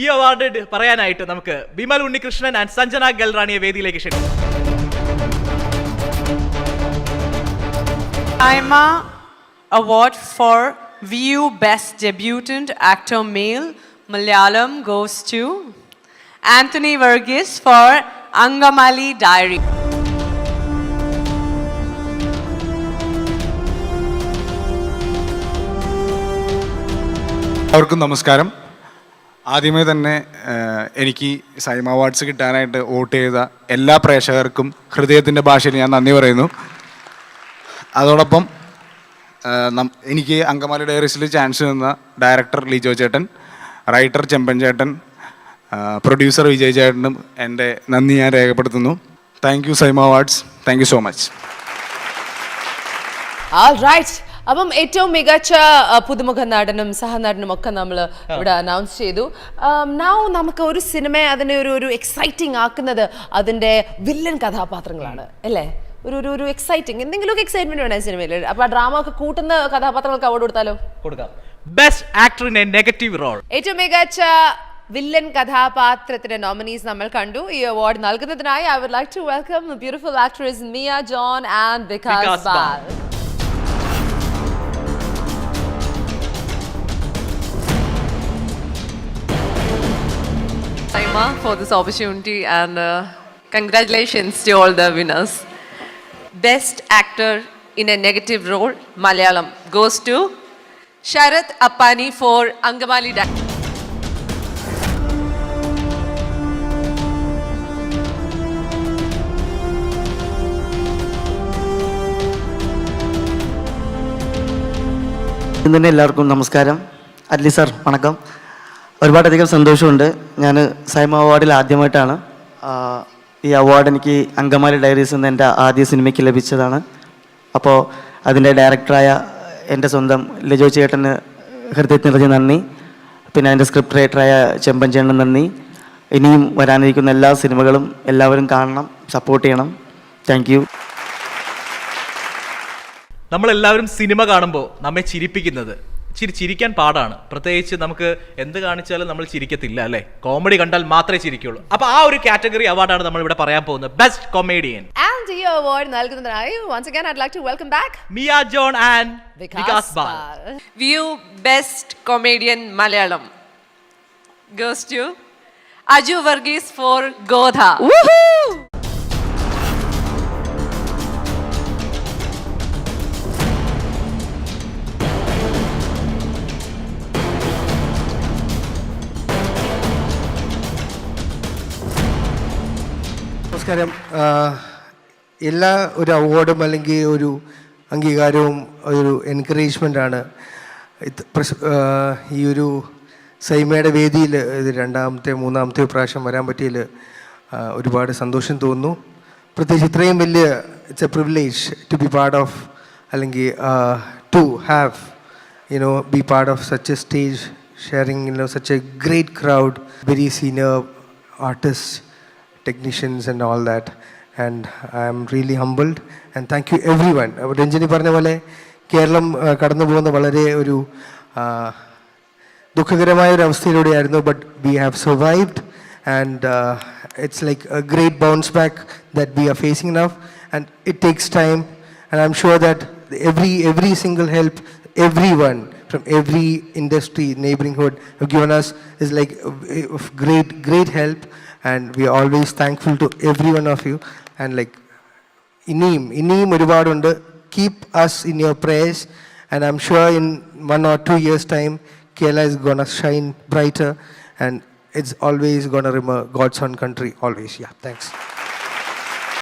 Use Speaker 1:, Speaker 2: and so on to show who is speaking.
Speaker 1: ഈ അവാർഡ് പറയാനായിട്ട് നമുക്ക് ബിമൽ ഉണ്ണികൃഷ്ണൻ ആൻഡ് സഞ്ജന ഗൽറാണിയെ വേദിയിലേക്ക് ക്ഷണിക്കുന്നു.
Speaker 2: Saima Award for VU Best Debutant Actor Male Malayalam goes to Anthony Verghese for Angamali Diary.
Speaker 3: എല്ലാവർക്കും നമസ്കാരം. ആദ്യമേ തന്നെ എനിക്ക് സൈമ അവാർഡ്സ് കിട്ടാനായിട്ട് വോട്ട് ചെയ്ത എല്ലാ പ്രേക്ഷകർക്കും ഹൃദയത്തിൻ്റെ ഭാഷയിൽ ഞാൻ നന്ദി പറയുന്നു. അതോടൊപ്പം എനിക്ക് അങ്കമാലി ഡയറീസിൽ ചാൻസ് തന്ന ഡയറക്ടർ ലിജോ ചേട്ടൻ, റൈറ്റർ ചെമ്പൻ ചേട്ടൻ, പ്രൊഡ്യൂസർ വിജയ് ചേട്ടനും എൻ്റെ നന്ദി ഞാൻ രേഖപ്പെടുത്തുന്നു. Thank you Saima awards. Thank you so much.
Speaker 4: അപ്പം ഏറ്റവും മികച്ച പുതുമുഖ നടനും സഹനടനും ഒക്കെ നമ്മൾ ഇവിടെ അനൗൺസ് ചെയ്തു. നൗ നമുക്ക് ഒരു സിനിമ അതിനെ ഒരു എക്സൈറ്റിംഗ് ആക്കുന്നത് അതിൻ്റെ വില്ലൻ കഥാപാത്രങ്ങളാണ് അല്ലേ? ഒരു എക്സൈറ്റിംഗ് എന്തെങ്കിലുമൊക്കെ എക്സൈറ്റ്മെന്റ് വേണം സിനിമയിൽ. അപ്പൊ ആ ഡ്രാമ ഒക്കെ കൂട്ടുന്ന കഥാപാത്രങ്ങൾക്ക് അവാർഡ് കൊടുത്താലോ?
Speaker 1: കൊടുക്കാം. Best actor in a negative role.
Speaker 4: ഏറ്റവും മികച്ച വില്ലൻ കഥാപാത്രത്തിന്റെ നോമിനീസ് നമ്മൾ കണ്ടു. ഈ അവാർഡ് നൽകുന്നതിനായി I would like to welcome the beautiful actress Mia John and Vikas Bal.
Speaker 2: Saima for this opportunity and congratulations to all the winners. Best actor in a negative role Malayalam goes to Sharath Appani for Angamali Diary.
Speaker 5: ഇന്ന് എല്ലാവർക്കും നമസ്കാരം. Adley sir വണക്കം. ഒരുപാടധികം സന്തോഷമുണ്ട്. ഞാൻ സൈമ അവാർഡിൽ ആദ്യമായിട്ടാണ്. ഈ award എനിക്ക് അങ്കമാലി ഡയറീസ് എന്ന എൻ്റെ ആദ്യ സിനിമയ്ക്ക് ലഭിച്ചതാണ്. അപ്പോൾ അതിൻ്റെ ഡയറക്ടറായ എൻ്റെ സ്വന്തം ലിജോ ചേട്ടന് ഹൃദയത്തിൽ നിറഞ്ഞ നന്ദി. പിന്നെ അതിൻ്റെ സ്ക്രിപ്റ്റ് റൈറ്ററായ ചെമ്പൻ ചേട്ടന് നന്ദി. ഇനിയും വരാനിരിക്കുന്ന എല്ലാ സിനിമകളും എല്ലാവരും കാണണം, സപ്പോർട്ട് ചെയ്യണം. Thank you.
Speaker 1: നമ്മളെല്ലാവരും സിനിമ കാണുമ്പോൾ നമ്മെ ചിരിപ്പിക്കുന്നത് ചിരിക്കാൻ പാടാണ്. പ്രത്യേകിച്ച് നമുക്ക് എന്ത് കാണിച്ചാലും നമ്മൾ ചിരിക്കത്തില്ല അല്ലേ? കോമഡി കണ്ടാൽ മാത്രമേ ചിരിക്കുള്ളൂ. അപ്പൊ ആ ഒരു കാറ്റഗറി അവാർഡാണ് നമ്മൾ ഇവിടെ പറയാൻ പോകുന്നത്, ബെസ്റ്റ് കൊമേഡിയൻ.
Speaker 4: ആൻഡ് ഈ അവാർഡ് നൽകുന്നതിനായി once again I'd like to welcome back
Speaker 1: Mia John and Vikas Bal.
Speaker 2: VU Best Comedian Malayalam goes to Aju Verghese for Godha.
Speaker 4: Woohoo!
Speaker 6: നമസ്കാരം. എല്ലാ ഒരു അവാർഡും അല്ലെങ്കിൽ ഒരു അംഗീകാരവും ഒരു എൻകറേജ്മെൻ്റാണ്. ഈ ഒരു സൈമയുടെ വേദിയിൽ ഇത് മൂന്നാമത്തെ പ്രാവശ്യം വരാൻ പറ്റിയതിൽ ഒരുപാട് സന്തോഷം തോന്നുന്നു. പ്രത്യേകിച്ച് ഇത്രയും വലിയ it's a privilege to be part of അല്ലെങ്കിൽ to have be part of such a stage sharing such a great crowd, very senior artist, technicians and all that, and I am really humbled and thank you everyone. Ranjini പറഞ്ഞ പോലെ കേരളം കടന്നു പോകുന്ന വളരെ ഒരു ദുഃഖകരമായ ഒരു അവസ്ഥയിലൂടെയായിരുന്നു. But we have survived and it's like a great bounce back that we are facing now and it takes time and I am sure that every single help everyone from every industry neighborhood have given us is like great help, and we are always thankful to every one of you. And like ഇനിയും ഒരുപാടുണ്ട്. Keep us in your prayers, and I'm sure in 1 or 2 years time Kerala is gonna shine brighter, and it's always gonna remember God's own country always. Yeah, thanks.